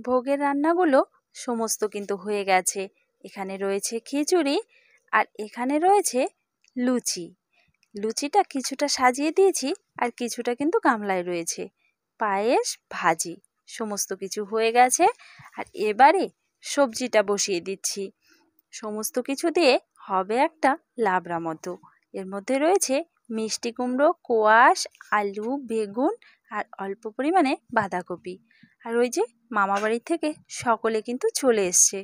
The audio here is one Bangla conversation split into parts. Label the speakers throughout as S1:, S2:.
S1: ভোগের রান্নাগুলো সমস্ত কিন্তু হয়ে গেছে। এখানে রয়েছে খিচুড়ি আর এখানে রয়েছে লুচি। লুচিটা কিছুটা সাজিয়ে দিয়েছি আর কিছুটা কিন্তু গামলায় রয়েছে। পায়েস, ভাজি সমস্ত কিছু হয়ে গেছে। আর এবারে সবজিটা বসিয়ে দিচ্ছি। সমস্ত কিছু দিয়ে হবে একটা লাবড়া মতো। এর মধ্যে রয়েছে মিষ্টি কুমড়ো, কোয়াশ, আলু, বেগুন আর অল্প পরিমাণে বাঁধাকপি। আর ওই যে মামাবাড়ি থেকে সকলে কিন্তু চলে এসছে।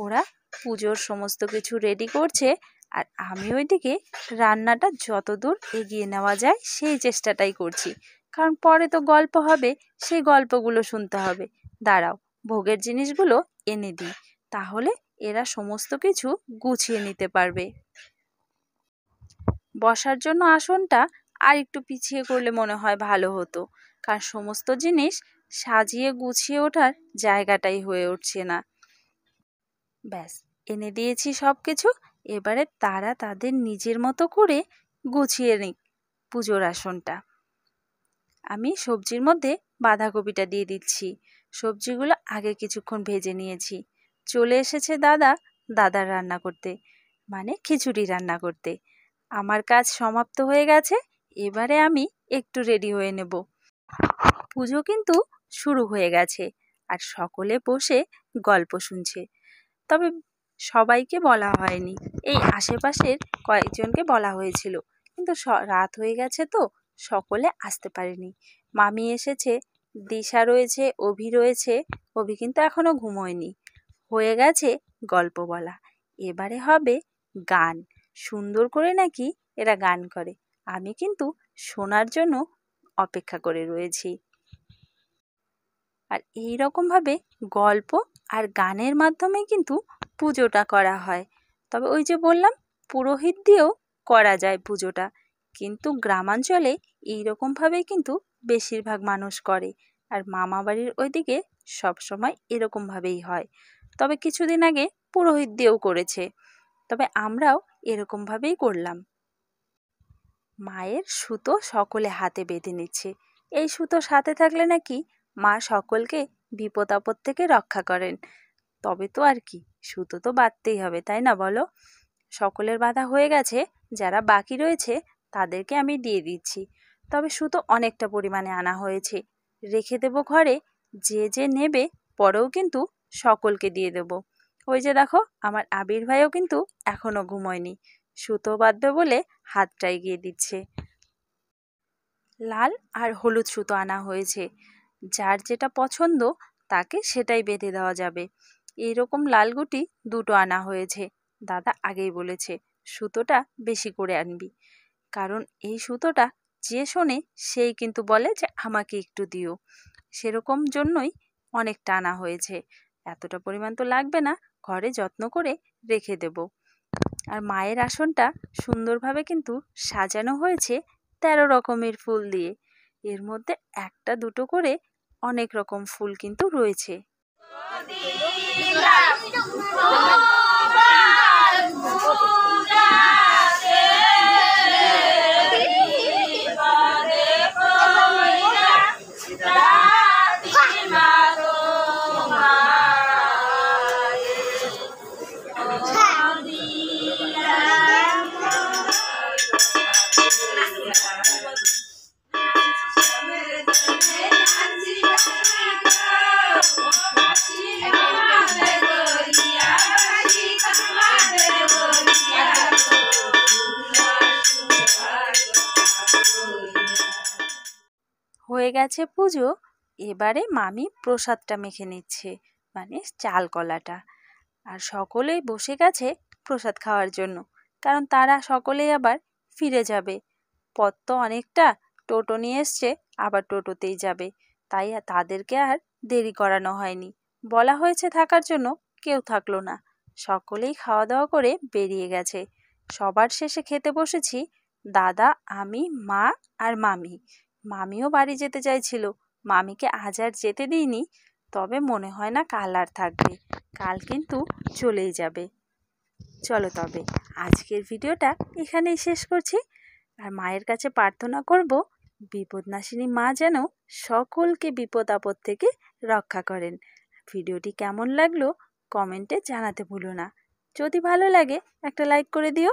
S1: ওরা পুজোর সমস্ত কিছু রেডি করছে আর আমি ওইদিকে রান্নাটা যতদূর এগিয়ে নেওয়া যায় সেই চেষ্টাটাই করছি। কারণ পরে তো গল্প হবে, সেই গল্পগুলো শুনতে হবে। দাঁড়াও, ভোগের জিনিসগুলো এনে দিই, তাহলে এরা সমস্ত কিছু গুছিয়ে নিতে পারবে। বসার জন্য আসনটা আর একটু পিছিয়ে করলে মনে হয় ভালো হতো, কারণ সমস্ত জিনিস সাজিয়ে গুছিয়ে ওঠার জায়গাটাই হয়ে উঠছে না। ব্যাস, এনে দিয়েছি সব কিছু। এবারে তারা তাদের নিজের মতো করে গুছিয়ে নিক পুজোর আসনটা। আমি সবজির মধ্যে বাঁধাকপিটা দিয়ে দিচ্ছি। সবজিগুলো আগে কিছুক্ষণ ভেজে নিয়েছি। চলে এসেছে দাদার রান্না করতে, মানে খিচুড়ি রান্না করতে। আমার কাজ সমাপ্ত হয়ে গেছে। এবারে আমি একটু রেডি হয়ে নেব। পুজো কিন্তু শুরু হয়ে গেছে আর সকলে বসে গল্প শুনছে। তবে সবাইকে বলা হয়নি, এই আশেপাশের কয়েকজনকে বলা হয়েছিল, কিন্তু রাত হয়ে গেছে তো সকলে আসতে পারেনি। মামি এসেছে, দিশা রয়েছে, অভি রয়েছে। অভি কিন্তু এখনো ঘুমোয়নি। হয়ে গেছে গল্প বলা। এবারে হবে গান। সুন্দর করে নাকি এরা গান করে। আমি কিন্তু শোনার জন্য অপেক্ষা করে রয়েছি। আর এই রকমভাবে গল্প আর গানের মাধ্যমে কিন্তু পুজোটা করা হয়। তবে ওই যে বললাম, পুরোহিত দিয়েও করা যায় পুজোটা, কিন্তু গ্রামাঞ্চলে এই রকমভাবেই কিন্তু বেশিরভাগ মানুষ করে। আর মামাবাড়ির ওইদিকে সবসময় এরকমভাবেই হয়। তবে কিছুদিন আগে পুরোহিত দিয়েও করেছে, তবে আমরাও এরকমভাবেই করলাম। মায়ের সুতো সকলে হাতে বেঁধে নিচ্ছে। এই সুতো সাথে থাকলে নাকি মা সকলকে বিপদ আপদ থেকে রক্ষা করেন। তবে তো আর কি, সুতো তো বাঁধতেই হবে, তাই না বলো? সকলের বাঁধা হয়ে গেছে। যারা বাকি রয়েছে তাদেরকে আমি দিয়ে দিচ্ছি। তবে সুতো অনেকটা পরিমাণে আনা হয়েছে, রেখে দেবো ঘরে। যে যে নেবে পরেও কিন্তু সকলকে দিয়ে দেব। ওই যে দেখো, আমার আবির ভাইও কিন্তু এখনো ঘুমোয়নি, সুতো বাঁধবে বলে হাতটা এগিয়ে দিচ্ছে। লাল আর হলুদ সুতো আনা হয়েছে, যার যেটা পছন্দ তাকে সেটাই বেঁধে দেওয়া যাবে। এইরকম লাল গুটি দুটো আনা হয়েছে। দাদা আগেই বলেছে সুতোটা বেশি করে আনবি, কারণ এই সুতোটা যে শোনে সেই কিন্তু বলে যে আমাকে একটু দিও। সেরকম জন্যই অনেকটা আনা হয়েছে। এতটা পরিমাণ তো লাগবে না, ঘরে যত্ন করে রেখে দেব। আর মায়ের আসনটা সুন্দরভাবে কিন্তু সাজানো হয়েছে 13 রকমের ফুল দিয়ে। এর মধ্যে একটা দুটো করে অনেক রকম ফুল কিন্তু রয়েছে। হয়ে গেছে পুজো। এবারে মামি প্রসাদটা মেখে নিচ্ছে, মানে চাল কলাটা। আর সকলেই বসে গেছে প্রসাদ খাওয়ার জন্য, কারণ তারা সকলেই আবার ফিরে যাবে। পথ তো অনেকটা, টোটো নিয়ে এসছে, আবার টোটোতেই যাবে। তাই তাদেরকে আর দেরি করানো হয়নি। বলা হয়েছে থাকার জন্য, কেউ থাকলো না। সকলেই খাওয়া দাওয়া করে বেরিয়ে গেছে। সবার শেষে খেতে বসেছি দাদা, আমি, মা আর মামি। মামিও বাড়ি যেতে চাইছিল, মামিকে আজ আর যেতে দিইনি। তবে মনে হয় না কাল আর থাকবে, কাল কিন্তু চলেই যাবে। চলো তবে আজকের ভিডিওটা এখানেই শেষ করছি। আর মায়ের কাছে প্রার্থনা করব, বিপদনাশিনী মা যেন সকলকে বিপদ আপদ থেকে রক্ষা করেন। ভিডিওটি কেমন লাগলো কমেন্টে জানাতে ভুলো না। যদি ভালো লাগে একটা লাইক করে দিও।